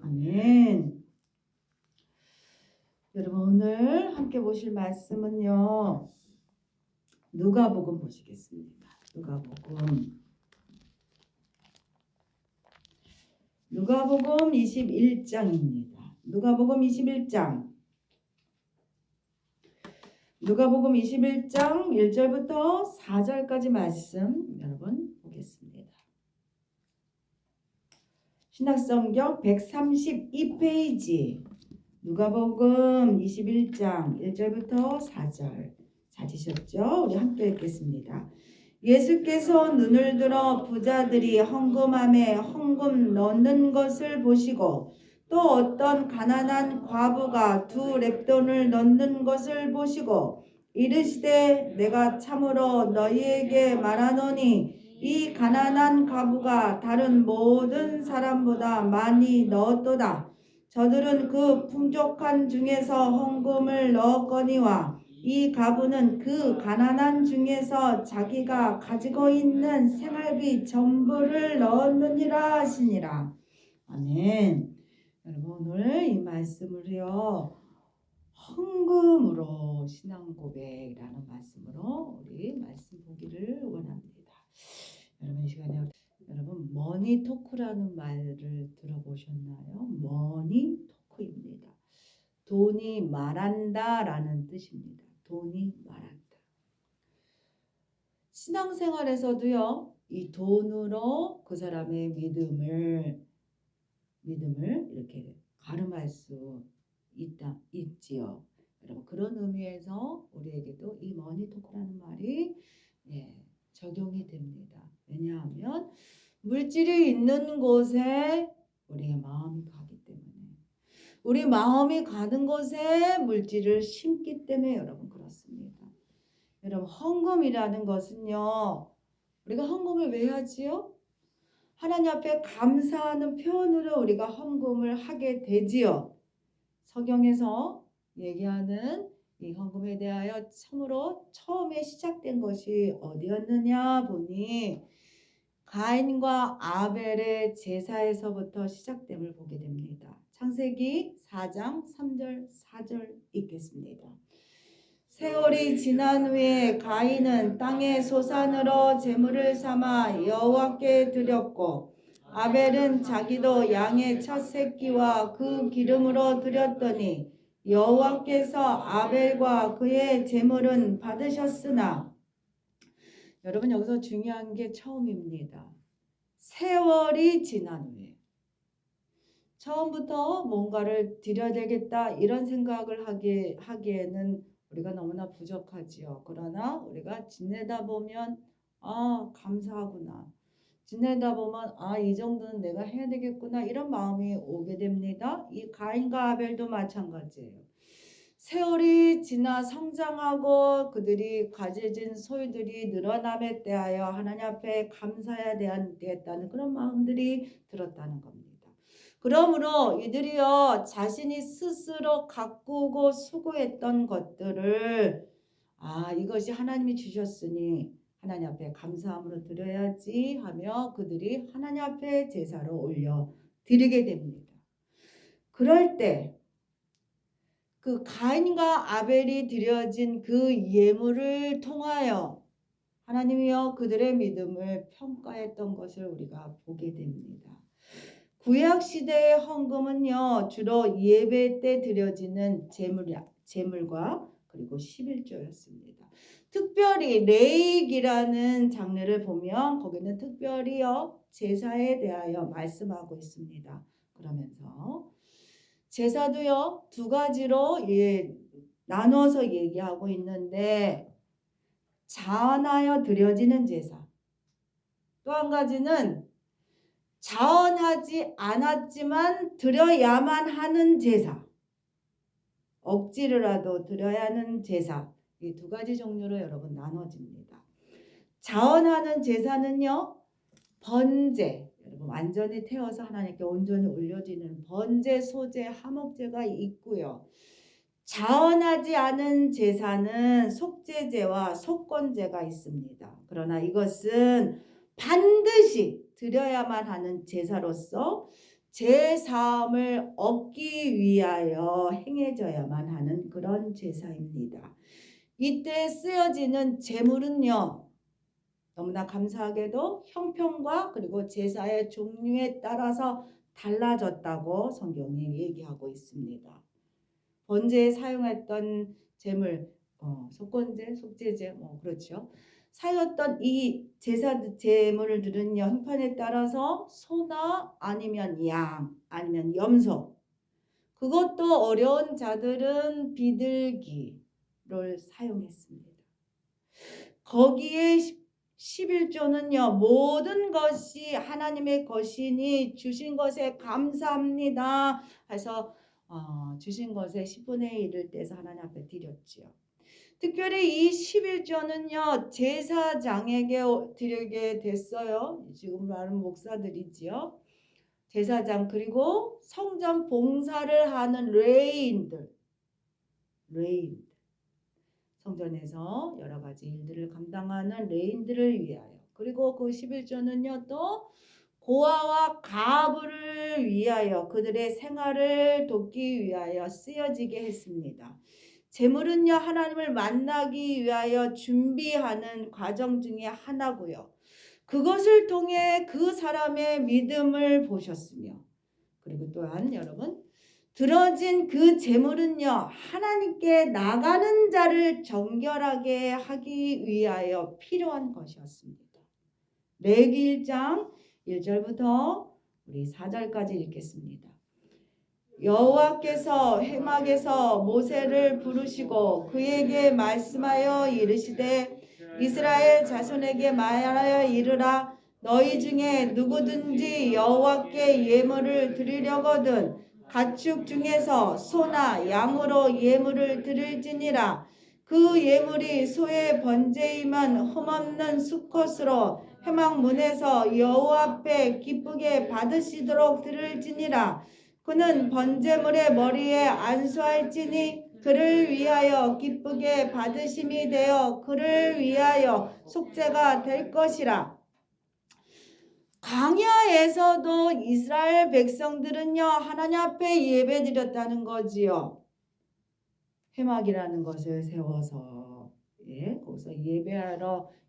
아멘. 여러분 오늘 함께 보실 말씀은요. 누가복음 보시겠습니다. 누가복음 21장입니다. 누가복음 21장 1절부터 4절까지 말씀 여러분 보겠습니다. 신약성경 132페이지 누가복음 21장 1절부터 4절 찾으셨죠? 우리 함께 읽겠습니다. 예수께서 눈을 들어 부자들이 헌금함에 헌금 넣는 것을 보시고 또 어떤 가난한 과부가 2렙돈을 넣는 것을 보시고 이르시되 내가 참으로 너희에게 말하노니 이 가난한 과부가 다른 모든 사람보다 많이 넣었도다. 저들은 그 풍족한 중에서 헌금을 넣었거니와 이 과부는 그 가난한 중에서 자기가 가지고 있는 생활비 전부를 넣었느니라 하시니라. 아멘. 여러분 오늘 이 말씀을요. 헌금으로 신앙 고백이라는 말씀으로 우리 말씀 보기를 원합니다. 여러분 이 시간에 여러분 머니 토크라는 말을 들어보셨나요? 머니 토크입니다. 돈이 말한다 라는 뜻입니다. 돈이 말한다. 신앙생활에서도요. 이 돈으로 그 사람의 믿음을 이렇게 가름할 수 있지요. 여러분 그런 의미에서 우리에게도 이 머니 토크라는 말이 적용이 됩니다. 왜냐하면 물질이 있는 곳에 우리의 마음이 가기 때문에 우리 마음이 가는 곳에 물질을 심기 때문에 여러분 그렇습니다. 여러분 헌금이라는 것은요. 우리가 헌금을 왜 하지요? 하나님 앞에 감사하는 표현으로 우리가 헌금을 하게 되지요. 성경에서 얘기하는 이 헌금에 대하여 참으로 처음에 시작된 것이 어디였느냐 보니 가인과 아벨의 제사에서부터 시작됨을 보게 됩니다. 창세기 4장 3절 4절 읽겠습니다. 세월이 지난 후에 가인은 땅의 소산으로 제물을 삼아 여호와께 드렸고 아벨은 자기도 양의 첫 새끼와 그 기름으로 드렸더니 여호와께서 아벨과 그의 제물은 받으셨으나 여러분 여기서 중요한 게 처음입니다. 세월이 지난 후에 처음부터 뭔가를 드려야 되겠다 이런 생각을 하기에는 우리가 너무나 부족하지요. 그러나 우리가 지내다 보면 감사하구나. 지내다 보면 이 정도는 내가 해야 되겠구나 이런 마음이 오게 됩니다. 이 가인과 아벨도 마찬가지예요. 세월이 지나 성장하고 그들이 가져진 소유들이 늘어남에 대하여 하나님 앞에 감사해야 되겠다는 그런 마음들이 들었다는 겁니다. 그러므로 이들이요 자신이 스스로 가꾸고 수고했던 것들을 이것이 하나님이 주셨으니 하나님 앞에 감사함으로 드려야지 하며 그들이 하나님 앞에 제사로 올려 드리게 됩니다. 그럴 때 그 가인과 아벨이 드려진 그 예물을 통하여 하나님이여 그들의 믿음을 평가했던 것을 우리가 보게 됩니다. 구약시대의 헌금은요 주로 예배 때 드려지는 제물과 그리고 11조였습니다. 특별히 레위기라는 장르를 보면 거기는 특별히요 제사에 대하여 말씀하고 있습니다. 그러면서 제사도요 2가지로 나눠서 얘기하고 있는데 자원하여 드려지는 제사 또 한 가지는 자원하지 않았지만 드려야만 하는 제사 억지로라도 드려야 하는 제사 이 2가지 종류로 여러분 나눠집니다. 자원하는 제사는요 번제 여러분 완전히 태워서 하나님께 온전히 올려지는 번제, 소제, 화목제가 있고요. 자원하지 않은 제사는 속죄제와 속건제가 있습니다. 그러나 이것은 반드시 드려야만 하는 제사로서 제사함을 얻기 위하여 행해져야만 하는 그런 제사입니다. 이때 쓰여지는 제물은요, 너무나 감사하게도 형편과 그리고 제사의 종류에 따라서 달라졌다고 성경이 얘기하고 있습니다. 번제에 사용했던 제물, 속건제, 속죄제, 그렇죠. 사용했던 이 제사 제물들은요, 형편에 따라서 소나 아니면 양, 아니면 염소, 그것도 어려운 자들은 비둘기를 사용했습니다. 거기에 11조는요. 모든 것이 하나님의 것이니 주신 것에 감사합니다. 해서 주신 것에 10분의 1을 떼서 하나님 앞에 드렸지요. 특별히 이 11조는요. 제사장에게 드리게 됐어요. 지금 말하는 목사들이지요. 제사장 그리고 성전 봉사를 하는 레위인들. 성전에서 여러 가지 일들을 감당하는 레인들을 위하여, 그리고 그 11조는요 또 고아와 가부를 위하여 그들의 생활을 돕기 위하여 쓰여지게 했습니다. 제물은요 하나님을 만나기 위하여 준비하는 과정 중에 하나고요. 그것을 통해 그 사람의 믿음을 보셨으며, 그리고 또한 여러분 들어진 그 제물은요 하나님께 나가는 자를 정결하게 하기 위하여 필요한 것이었습니다. 레위기 1장 1절부터 우리 4절까지 읽겠습니다. 여호와께서 회막에서 모세를 부르시고 그에게 말씀하여 이르시되 이스라엘 자손에게 말하여 이르라. 너희 중에 누구든지 여호와께 예물을 드리려거든 가축 중에서 소나 양으로 예물을 드릴지니라. 그 예물이 소의 번제이면 흠없는 수컷으로 회막 문에서 여호와 앞에 기쁘게 받으시도록 드릴지니라. 그는 번제물의 머리에 안수할지니 그를 위하여 기쁘게 받으심이 되어 그를 위하여 속죄가 될 것이라. 광야에서도 이스라엘 백성들은요 하나님 앞에 예배드렸다는 거지요. 회막이라는 것을 세워서 거기서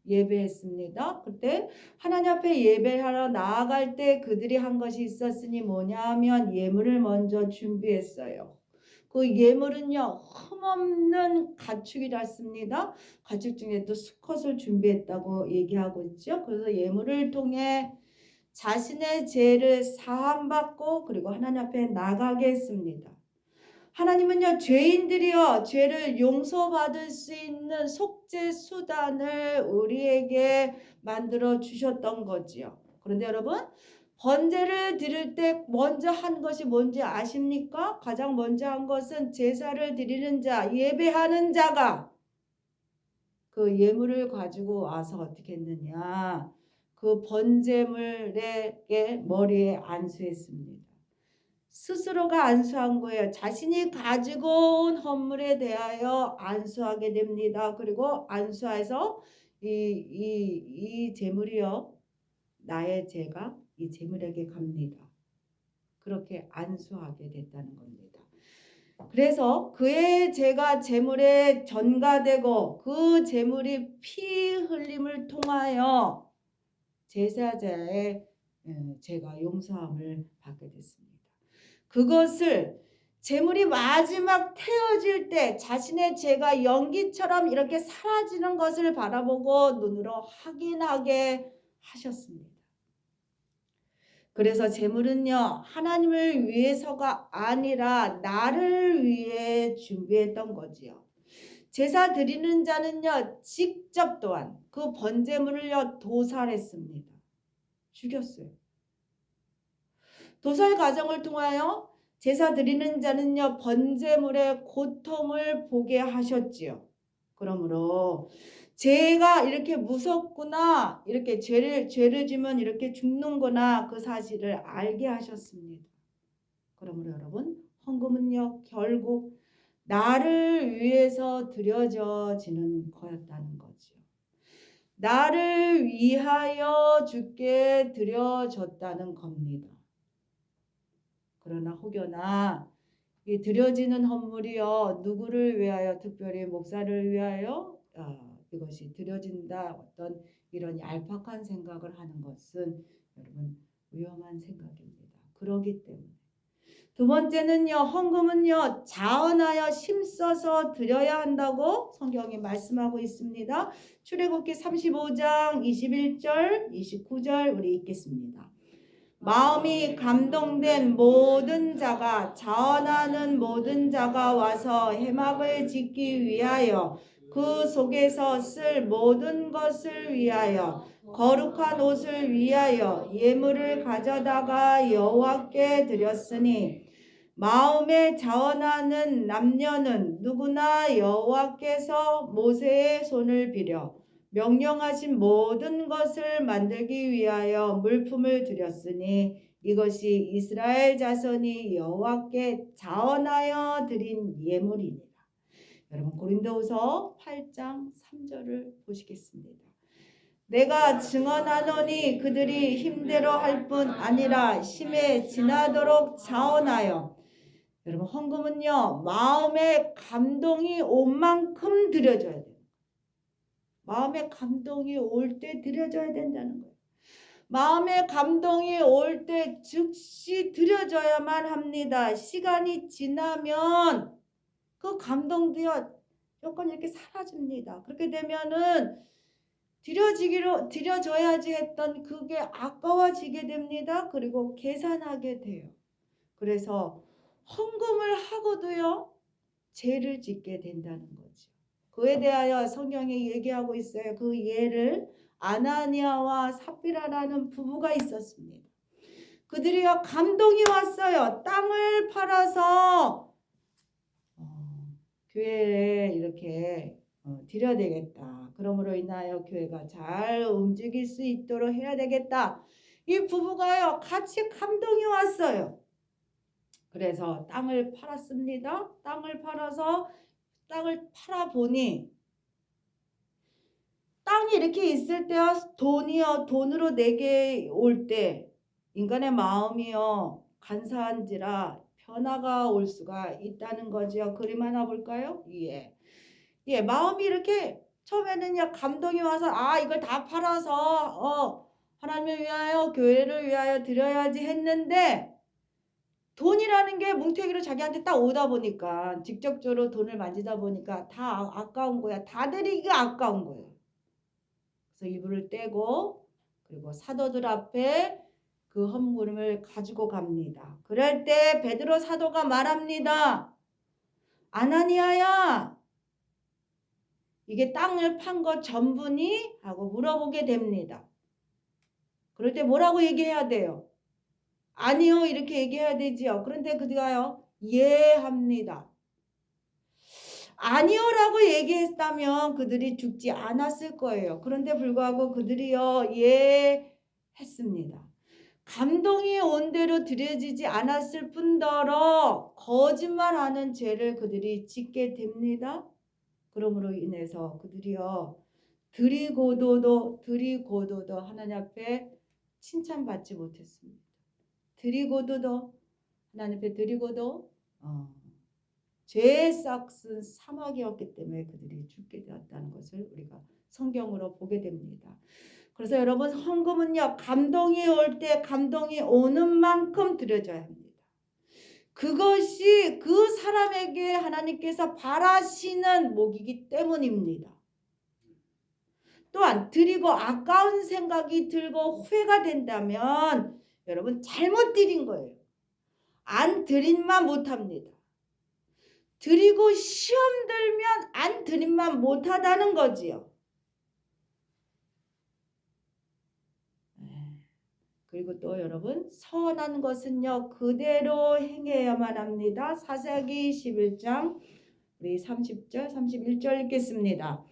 예배했습니다. 그때 하나님 앞에 예배하러 나아갈 때 그들이 한 것이 있었으니 뭐냐 하면 예물을 먼저 준비했어요. 그 예물은요 흠없는 가축이랐습니다. 가축 중에도 수컷을 준비했다고 얘기하고 있죠. 그래서 예물을 통해 자신의 죄를 사함받고 그리고 하나님 앞에 나가게 했습니다. 하나님은요 죄인들이여 죄를 용서받을 수 있는 속죄 수단을 우리에게 만들어 주셨던 거지요. 그런데 여러분 번제를 드릴 때 먼저 한 것이 뭔지 아십니까? 가장 먼저 한 것은 제사를 드리는 자, 예배하는 자가 그 예물을 가지고 와서 어떻게 했느냐, 그 번제물에게 머리에 안수했습니다. 스스로가 안수한 거예요. 자신이 가지고 온 헌물에 대하여 안수하게 됩니다. 그리고 안수해서 이 제물이요 나의 죄가 이 제물에게 갑니다. 그렇게 안수하게 됐다는 겁니다. 그래서 그의 죄가 제물에 전가되고 그 제물이 피 흘림을 통하여 제사자의 죄가 용서함을 받게 됐습니다. 그것을 제물이 마지막 태워질 때 자신의 죄가 연기처럼 이렇게 사라지는 것을 바라보고 눈으로 확인하게 하셨습니다. 그래서 제물은요 하나님을 위해서가 아니라 나를 위해 준비했던 거지요. 제사 드리는 자는요 직접 또한 그 번제물을요 도살했습니다. 죽였어요. 도살 과정을 통하여 제사 드리는 자는요 번제물의 고통을 보게 하셨지요. 그러므로 죄가 이렇게 무섭구나, 이렇게 죄를 지면 이렇게 죽는구나, 그 사실을 알게 하셨습니다. 그러므로 여러분 헌금은요 결국 나를 위해서 드려져지는 거였다는 거죠. 나를 위하여 주께 드려졌다는 겁니다. 그러나 혹여나 이 드려지는 헌물이요 누구를 위하여, 특별히 목사를 위하여 이것이 드려진다, 어떤 이런 얄팍한 생각을 하는 것은 여러분 위험한 생각입니다. 그러기 때문에 두 번째는요, 헌금은요 자원하여 힘써서 드려야 한다고 성경이 말씀하고 있습니다. 출애굽기 35장 21절 29절 우리 읽겠습니다. 마음이 감동된 모든 자가, 자원하는 모든 자가 와서 회막을 짓기 위하여, 그 속에서 쓸 모든 것을 위하여, 거룩한 옷을 위하여 예물을 가져다가 여호와께 드렸으니, 마음에 자원하는 남녀는 누구나 여호와께서 모세의 손을 빌어 명령하신 모든 것을 만들기 위하여 물품을 드렸으니, 이것이 이스라엘 자손이 여호와께 자원하여 드린 예물이니라. 여러분 고린도후서 8장 3절을 보시겠습니다. 내가 증언하노니 그들이 힘대로 할 뿐 아니라 힘에 지나도록 자원하여. 여러분 헌금은요 마음에 감동이 온 만큼 드려져야 돼요. 마음에 감동이 올 때 드려져야 된다는 거예요. 마음에 감동이 올 때 즉시 드려져야만 합니다. 시간이 지나면 그 감동도요 조금 이렇게 사라집니다. 그렇게 되면은 드려져야지 했던 그게 아까워지게 됩니다. 그리고 계산하게 돼요. 그래서 헌금을 하고도요 죄를 짓게 된다는 거죠. 그에 대하여 성경이 얘기하고 있어요. 그 예를 아나니아와 삽비라라는 부부가 있었습니다. 그들이요 감동이 왔어요. 땅을 팔아서 교회에 이렇게 드려야 되겠다. 그러므로 인하여 교회가 잘 움직일 수 있도록 해야 되겠다. 이 부부가요 같이 감동이 왔어요. 그래서 땅을 팔았습니다. 땅을 팔아보니 땅이 이렇게 있을 때요 돈으로 내게 올 때 인간의 마음이요 간사한지라 변화가 올 수가 있다는 거죠. 그림 하나 볼까요? 예, 마음이 이렇게 처음에는요 감동이 와서 이걸 다 팔아서 하나님을 위하여 교회를 위하여 드려야지 했는데, 돈이라는 게 뭉태기로 자기한테 딱 오다 보니까, 직접적으로 돈을 만지다 보니까 다 아까운 거야. 다 드리기가 아까운 거예요. 그래서 이불을 떼고 그리고 사도들 앞에 그 헌물을 가지고 갑니다. 그럴 때 베드로 사도가 말합니다. 아나니아야, 이게 땅을 판 거 전부니? 하고 물어보게 됩니다. 그럴 때 뭐라고 얘기해야 돼요? 아니요 이렇게 얘기해야 되지요. 그런데 그가요 예 합니다. 아니요라고 얘기했다면 그들이 죽지 않았을 거예요. 그런데 불구하고 그들이요 예 했습니다. 감동이 온 대로 드려지지 않았을 뿐더러 거짓말하는 죄를 그들이 짓게 됩니다. 그러므로 인해서 그들이요 드리고도도 하나님 앞에 칭찬받지 못했습니다. 하나님 앞에 드리고도 죄에 싹쓴 사막이었기 때문에 그들이 죽게 되었다는 것을 우리가 성경으로 보게 됩니다. 그래서 여러분 헌금은요 감동이 올 때 감동이 오는 만큼 드려져야 합니다. 그것이 그 사람에게 하나님께서 바라시는 목이기 때문입니다. 또한 드리고 아까운 생각이 들고 후회가 된다면 여러분 잘못 드린 거예요. 안 드린만 못합니다. 드리고 시험 들면 안 드린만 못하다는 거지요. 그리고 또 여러분 선한 것은요 그대로 행해야만 합니다. 사사기 11장 우리 30절 31절 읽겠습니다.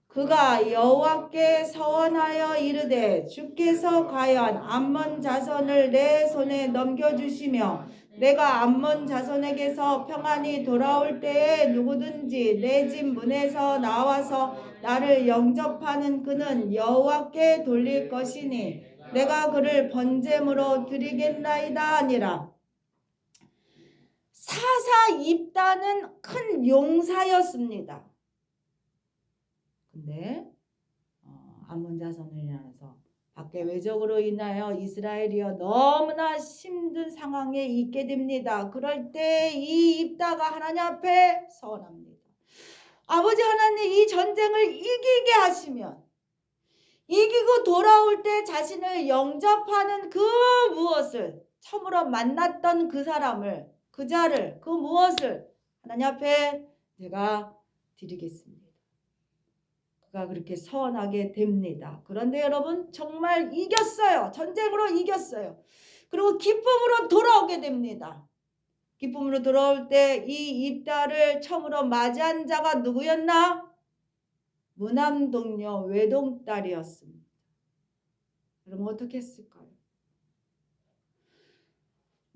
그가 여호와께 서원하여 이르되 주께서 과연 암몬 자손을 내 손에 넘겨주시며 내가 암몬 자손에게서 평안히 돌아올 때에 누구든지 내 집 문에서 나와서 나를 영접하는 그는 여호와께 돌릴 것이니 내가 그를 번제물로 드리겠나이다 하니라. 사사 입다는 큰 용사였습니다. 근데 아몬 자손을 인해서 밖에 외적으로 인하여 이스라엘이여 너무나 힘든 상황에 있게 됩니다. 그럴 때 이 입다가 하나님 앞에 서원합니다. 아버지 하나님, 이 전쟁을 이기게 하시면, 이기고 돌아올 때 자신을 영접하는 그 무엇을, 처음으로 만났던 그 사람을, 그 자를, 그 무엇을 하나님 앞에 내가 드리겠습니다. 그가 그렇게 서원하게 됩니다. 그런데 여러분, 정말 이겼어요. 전쟁으로 이겼어요. 그리고 기쁨으로 돌아오게 됩니다. 기쁨으로 돌아올 때 이 입다를 처음으로 맞이한 자가 누구였나? 무남동녀 외동딸이었습니다. 그럼 어떻게 했을까요?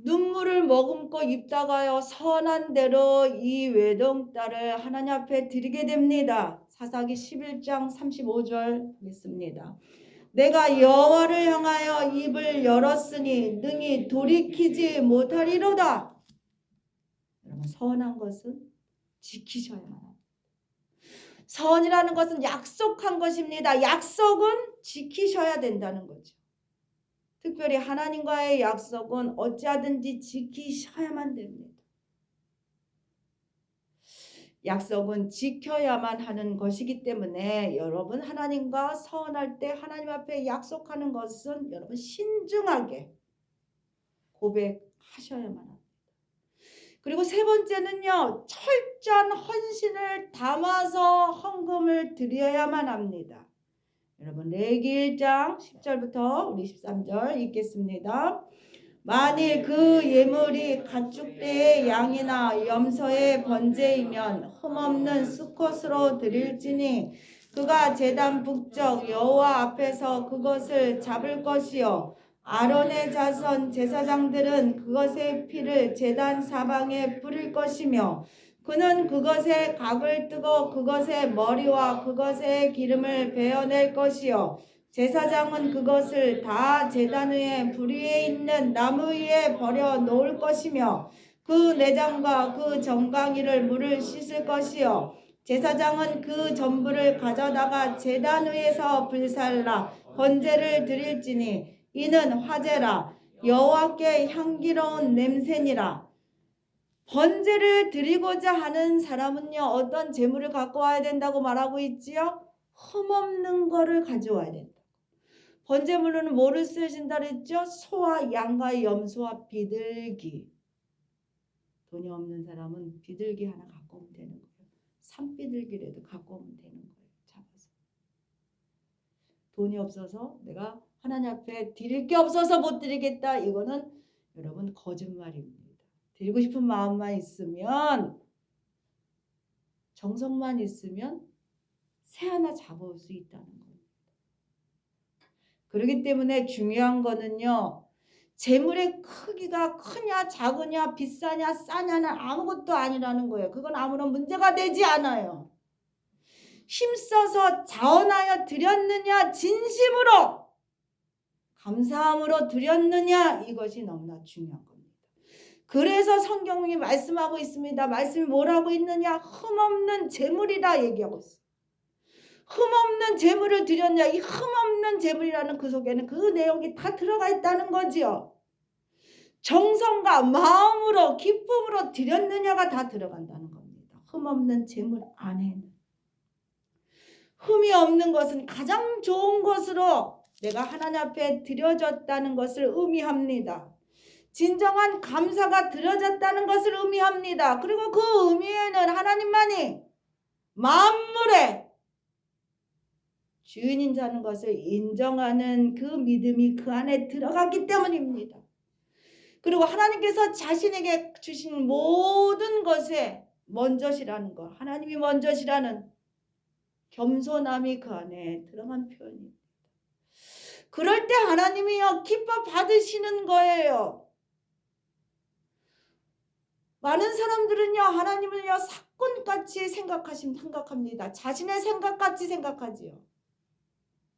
눈물을 머금고 입다가요, 선한 대로 이 외동딸을 하나님 앞에 드리게 됩니다. 사사기 11장 35절 있습니다. 내가 여호와를 향하여 입을 열었으니 능히 돌이키지 못하리로다. 여러분, 선한 것은 지키셔야만 합니다. 선이라는 것은 약속한 것입니다. 약속은 지키셔야 된다는 거죠. 특별히 하나님과의 약속은 어찌하든지 지키셔야만 됩니다. 약속은 지켜야만 하는 것이기 때문에 여러분, 하나님과 서원할 때 하나님 앞에 약속하는 것은 여러분 신중하게 고백하셔야만 합니다. 그리고 세 번째는요, 철저한 헌신을 담아서 헌금을 드려야만 합니다. 여러분, 레위기 1장 10절부터 우리 13절 읽겠습니다. 만일 그 예물이 가축대의 양이나 염소의 번제이면 흠없는 수컷으로 드릴지니 그가 제단 북쪽 여호와 앞에서 그것을 잡을 것이요 아론의 자손 제사장들은 그것의 피를 제단 사방에 뿌릴 것이며 그는 그것의 각을 뜨고 그것의 머리와 그것의 기름을 베어낼 것이요 제사장은 그것을 다 제단 위에 불 위에 있는 나무 위에 버려 놓을 것이며 그 내장과 그 정강이를 물을 씻을 것이요 제사장은 그 전부를 가져다가 제단 위에서 불살라 번제를 드릴지니 이는 화제라 여호와께 향기로운 냄새니라. 번제를 드리고자 하는 사람은요, 어떤 제물을 갖고 와야 된다고 말하고 있지요? 흠없는 거를 가져와야 된다. 번제물로는 뭐를 쓰신다 그랬죠? 소와 양과 염소와 비둘기. 돈이 없는 사람은 비둘기 하나 갖고 오면 되는 거예요. 산비둘기라도 갖고 오면 되는 거예요. 잡아서. 돈이 없어서 내가 하나님 앞에 드릴 게 없어서 못 드리겠다. 이거는 여러분 거짓말입니다. 드리고 싶은 마음만 있으면, 정성만 있으면 새 하나 잡아올 수 있다는 겁니다. 그렇기 때문에 중요한 거는요, 재물의 크기가 크냐 작으냐 비싸냐 싸냐는 아무것도 아니라는 거예요. 그건 아무런 문제가 되지 않아요. 힘써서 자원하여 드렸느냐, 진심으로 감사함으로 드렸느냐, 이것이 너무나 중요한 겁니다. 그래서 성경이 말씀하고 있습니다. 말씀이 뭐라고 있느냐? 흠없는 재물이라 얘기하고 있어요. 흠없는 재물을 드렸냐? 이 흠없는 재물이라는 그 속에는 그 내용이 다 들어가 있다는 거지요. 정성과 마음으로 기쁨으로 드렸느냐가 다 들어간다는 겁니다. 흠없는 재물 안에는. 흠이 없는 것은 가장 좋은 것으로 내가 하나님 앞에 드려졌다는 것을 의미합니다. 진정한 감사가 드려졌다는 것을 의미합니다. 그리고 그 의미에는 하나님만이 만물의 주인인 자는 것을 인정하는 그 믿음이 그 안에 들어갔기 때문입니다. 그리고 하나님께서 자신에게 주신 모든 것에 먼저시라는 것, 하나님이 먼저시라는 겸손함이 그 안에 들어간 표현입니다. 그럴 때 하나님이요 기뻐 받으시는 거예요. 많은 사람들은요 하나님을요 사건같이 생각합니다. 자신의 생각같이 생각하지요.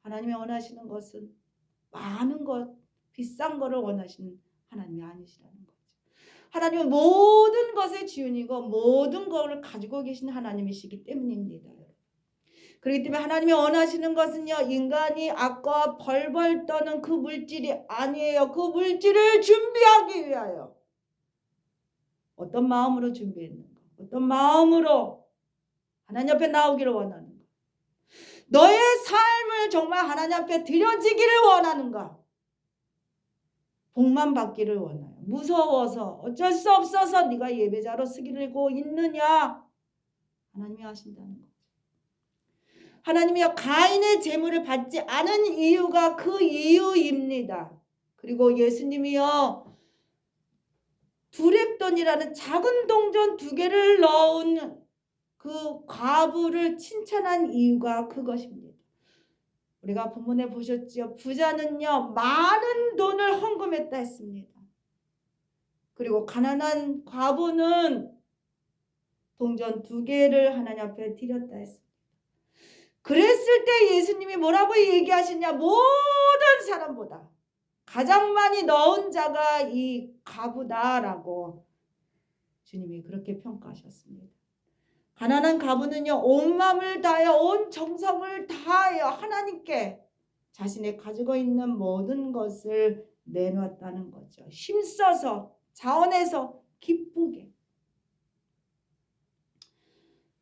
하나님이 원하시는 것은 많은 것, 비싼 거를 원하시는 하나님이 아니시라는 거죠. 하나님은 모든 것의 주인이고 모든 것을 가지고 계신 하나님이시기 때문입니다. 그렇기 때문에 하나님이 원하시는 것은요, 인간이 악과 벌벌 떠는 그 물질이 아니에요. 그 물질을 준비하기 위하여 어떤 마음으로 준비했는가, 어떤 마음으로 하나님 앞에 나오기를 원하는가, 너의 삶을 정말 하나님 앞에 드려지기를 원하는가, 복만 받기를 원해요. 무서워서 어쩔 수 없어서 네가 예배자로 쓰기고 있느냐, 하나님이 하신다는 거. 하나님이요, 가인의 제물을 받지 않은 이유가 그 이유입니다. 그리고 예수님이요, 두렙돈이라는 작은 동전 2개를 넣은 그 과부를 칭찬한 이유가 그것입니다. 우리가 본문에 보셨죠? 부자는요, 많은 돈을 헌금했다 했습니다. 그리고 가난한 과부는 동전 2개를 하나님 앞에 드렸다 했습니다. 그랬을 때 예수님이 뭐라고 얘기하시냐? 모든 사람보다 가장 많이 넣은 자가 이 과부다라고 주님이 그렇게 평가하셨습니다. 가난한 과부는요, 온 마음을 다하여 온 정성을 다하여 하나님께 자신의 가지고 있는 모든 것을 내놓았다는 거죠. 힘써서 자원해서 기쁘게.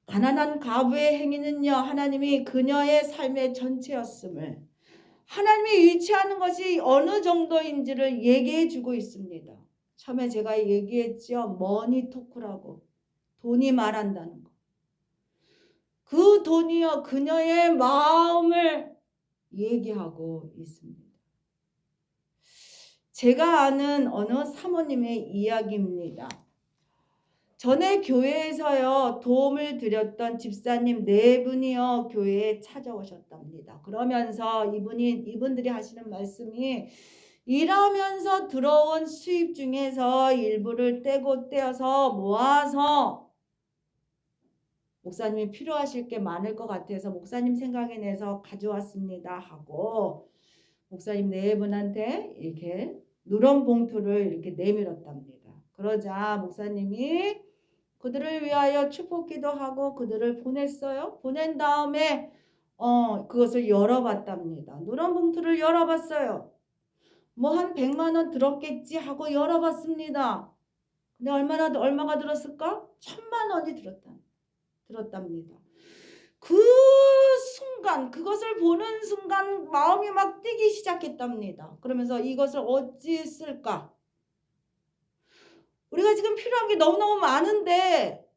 가난한 과부의 행위는요, 하나님이 그녀의 삶의 전체였음을, 하나님이 위치하는 것이 어느 정도인지를 얘기해 주고 있습니다. 처음에 제가 얘기했죠. 머니 토크라고. 돈이 말한다는 거. 그 돈이요, 그녀의 마음을 얘기하고 있습니다. 제가 아는 어느 사모님의 이야기입니다. 전에 교회에서요, 도움을 드렸던 집사님 4분이요, 교회에 찾아오셨답니다. 그러면서 이분들이 하시는 말씀이, 일하면서 들어온 수입 중에서 일부를 떼어서 모아서 목사님이 필요하실 게 많을 것 같아서 목사님 생각에 내서 가져왔습니다 하고 목사님 4분한테 이렇게 누런 봉투를 이렇게 내밀었답니다. 그러자 목사님이 그들을 위하여 축복기도 하고 그들을 보냈어요. 보낸 다음에 그것을 열어봤답니다. 누런 봉투를 열어봤어요. 뭐 한 100만 원 들었겠지 하고 열어봤습니다. 근데 얼마가 들었을까? 1000만 원이 들었답니다. 그 순간, 그것을 보는 순간 마음이 막 뛰기 시작했답니다. 그러면서 이것을 어찌 쓸까? 우리가 지금 필요한 게 너무너무 많은데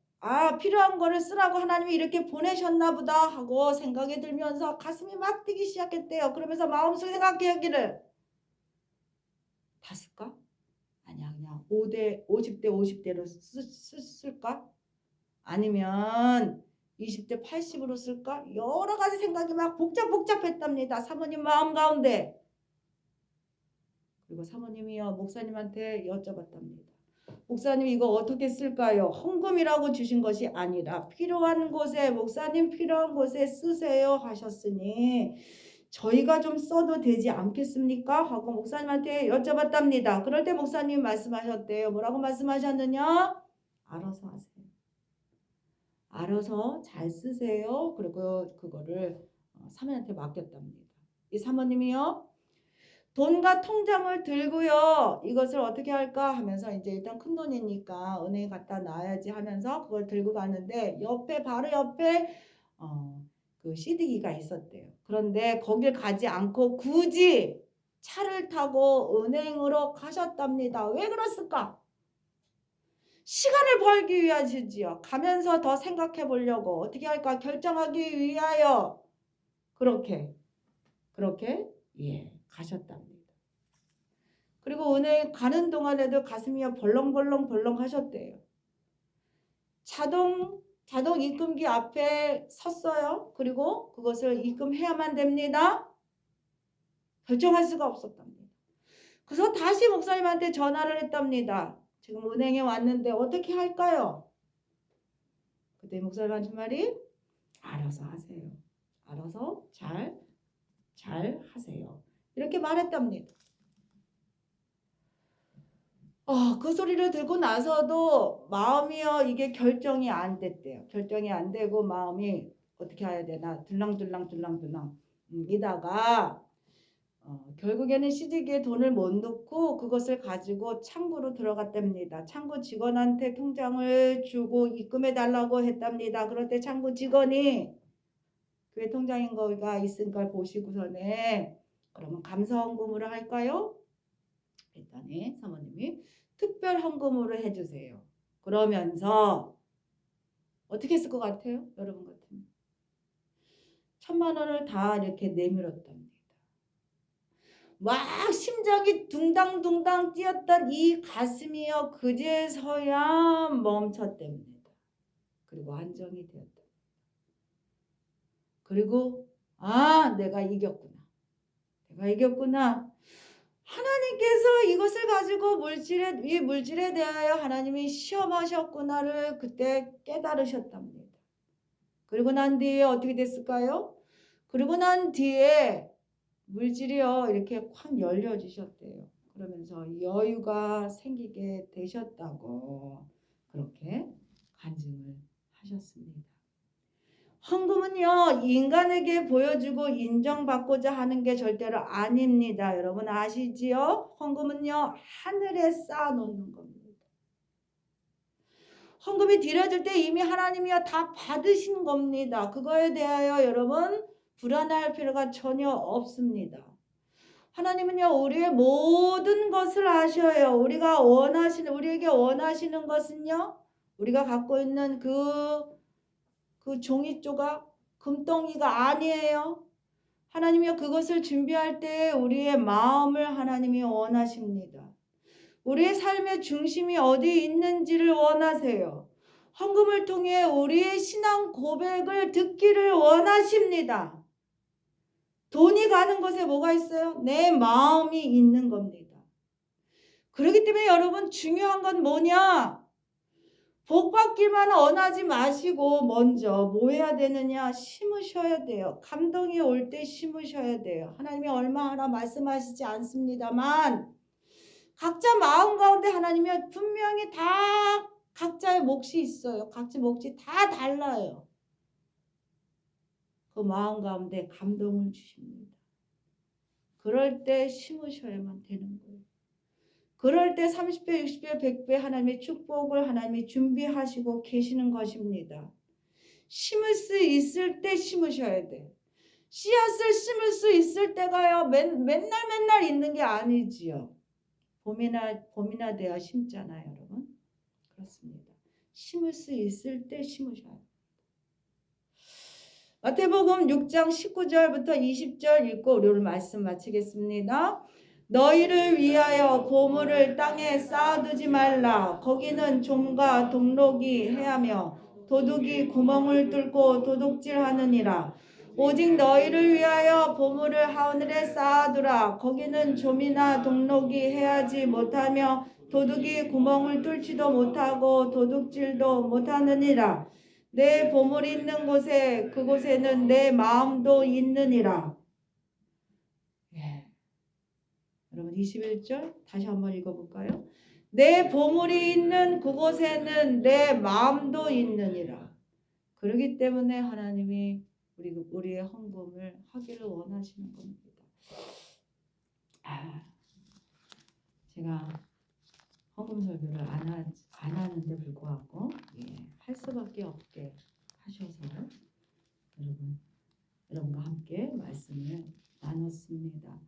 필요한 거를 쓰라고 하나님이 이렇게 보내셨나 보다 하고 생각이 들면서 가슴이 막 뛰기 시작했대요. 그러면서 마음속에 생각하기를, 다 쓸까? 아니야, 그냥 50대 50대로 쓸까? 아니면 20대 80으로 쓸까? 여러 가지 생각이 막 복잡했답니다. 사모님 마음 가운데. 그리고 사모님이요, 목사님한테 여쭤봤답니다. 목사님 이거 어떻게 쓸까요? 헌금이라고 주신 것이 아니라 필요한 곳에, 목사님 필요한 곳에 쓰세요 하셨으니 저희가 좀 써도 되지 않겠습니까? 하고 목사님한테 여쭤봤답니다. 그럴 때 목사님이 말씀하셨대요. 뭐라고 말씀하셨느냐? 알아서 하세요. 알아서 잘 쓰세요. 그리고 그거를 사모님한테 맡겼답니다. 이 사모님이요, 돈과 통장을 들고요, 이것을 어떻게 할까 하면서 이제 일단 큰 돈이니까 은행에 갖다 놔야지 하면서 그걸 들고 가는데 바로 옆에 그 CD기가 있었대요. 그런데 거길 가지 않고 굳이 차를 타고 은행으로 가셨답니다. 왜 그랬을까? 시간을 벌기 위하시지요. 가면서 더 생각해 보려고 어떻게 할까 결정하기 위하여 그렇게 가셨답니다. 그리고 은행 가는 동안에도 가슴이 벌렁벌렁 하셨대요. 자동 입금기 앞에 섰어요. 그리고 그것을 입금해야만 됩니다. 결정할 수가 없었답니다. 그래서 다시 목사님한테 전화를 했답니다. 지금 은행에 왔는데 어떻게 할까요? 그때 목사님 하신 말이, 알아서 하세요. 알아서 잘 하세요. 이렇게 말했답니다. 그 소리를 듣고 나서도 마음이요, 이게 결정이 안 됐대요. 결정이 안 되고 마음이 어떻게 해야 되나 들랑들랑 이다가 결국에는 시디기에 돈을 못 넣고 그것을 가지고 창구로 들어갔답니다. 창구 직원한테 통장을 주고 입금해 달라고 했답니다. 그럴 때 창구 직원이 교회 통장인 거가 있으니까 보시고서는 그러면 감사헌금으로 할까요? 했더니 사모님이 특별 헌금으로 해주세요. 그러면서 어떻게 했을 것 같아요? 여러분 같으면 1,000만 원을 다 이렇게 내밀었답니다. 막 심장이 둥당둥당 뛰었던 이 가슴이요, 그제서야 멈췄답니다. 그리고 안정이 되었다. 그리고 내가 이겼구나. 내가 이겼구나. 하나님께서 이것을 가지고 이 물질에 대하여 하나님이 시험하셨구나를 그때 깨달으셨답니다. 그리고 난 뒤에 어떻게 됐을까요? 그리고 난 뒤에 물질이요, 이렇게 확 열려지셨대요. 그러면서 여유가 생기게 되셨다고 그렇게 간증을 하셨습니다. 헌금은요, 인간에게 보여주고 인정받고자 하는 게 절대로 아닙니다. 여러분 아시지요? 헌금은요, 하늘에 쌓아놓는 겁니다. 헌금이 드려질 때 이미 하나님이요, 다 받으신 겁니다. 그거에 대하여 여러분 불안할 필요가 전혀 없습니다. 하나님은요, 우리의 모든 것을 아셔요. 우리에게 원하시는 것은요, 우리가 갖고 있는 그 종이 조각, 금덩이가 아니에요. 하나님이요, 그것을 준비할 때 우리의 마음을 하나님이 원하십니다. 우리의 삶의 중심이 어디 있는지를 원하세요. 헌금을 통해 우리의 신앙 고백을 듣기를 원하십니다. 돈이 가는 곳에 뭐가 있어요? 내 마음이 있는 겁니다. 그렇기 때문에 여러분 중요한 건 뭐냐? 복 받기만 원하지 마시고 먼저 뭐 해야 되느냐? 심으셔야 돼요. 감동이 올 때 심으셔야 돼요. 하나님이 얼마나 말씀하시지 않습니다만 각자 마음 가운데 하나님이 분명히 다 각자의 몫이 있어요. 각자 몫이 다 달라요. 그 마음 가운데 감동을 주십니다. 그럴 때 심으셔야만 되는 거예요. 그럴 때 30배, 60배, 100배 하나님의 축복을 하나님이 준비하시고 계시는 것입니다. 심을 수 있을 때 심으셔야 돼. 씨앗을 심을 수 있을 때가요, 맨날 있는 게 아니지요. 봄이나 돼야 심잖아요, 여러분. 그렇습니다. 심을 수 있을 때 심으셔야 돼요. 마태복음 6장 19절부터 20절 읽고 우리 오늘 말씀 마치겠습니다. 너희를 위하여 보물을 땅에 쌓아두지 말라. 거기는 좀과 동록이 해하며 도둑이 구멍을 뚫고 도둑질하느니라. 오직 너희를 위하여 보물을 하늘에 쌓아두라. 거기는 좀이나 동록이 해하지 못하며 도둑이 구멍을 뚫지도 못하고 도둑질도 못하느니라. 내 보물이 있는 곳에 그곳에는 내 마음도 있느니라. 여러분 21절 다시 한번 읽어볼까요? 내 보물이 있는 그곳에는 내 마음도 있느니라. 그렇기 때문에 하나님이 우리의 헌금을 하기를 원하시는 겁니다. 제가 헌금 설교를 안 하는데 불구하고 할 수밖에 없게 하셔서 여러분과 함께 말씀을 나눴습니다.